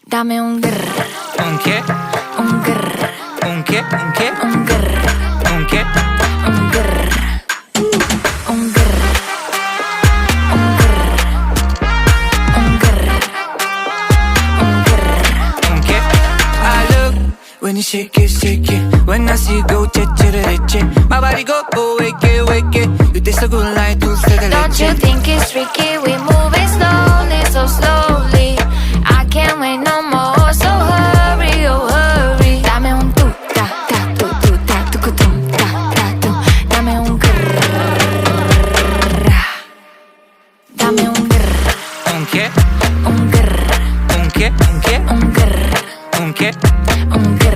Dame un grr. ¿Un qué? Un grr. ¿Un qué? ¿Un qué? Un grr. ¿Un qué? Un grr. Un grr. Un grr. Un grr. Un grr. ¿Un qué? I look when you shake it. When I see you go, che. My body go, wake it. You taste so good like dulce de Don't you leche. think it's tricky? We moving slowly, so slowly. I can't wait no more, so hurry, oh hurry. Dame un tu, ta, ta, tu, ta, tu, ta, ta, tu. Dame un grrr. Dame un grrr. ¿Un qué? Un grrr. ¿Un qué? ¿Un qué? Un grrr. ¿Un qué? Un grrr.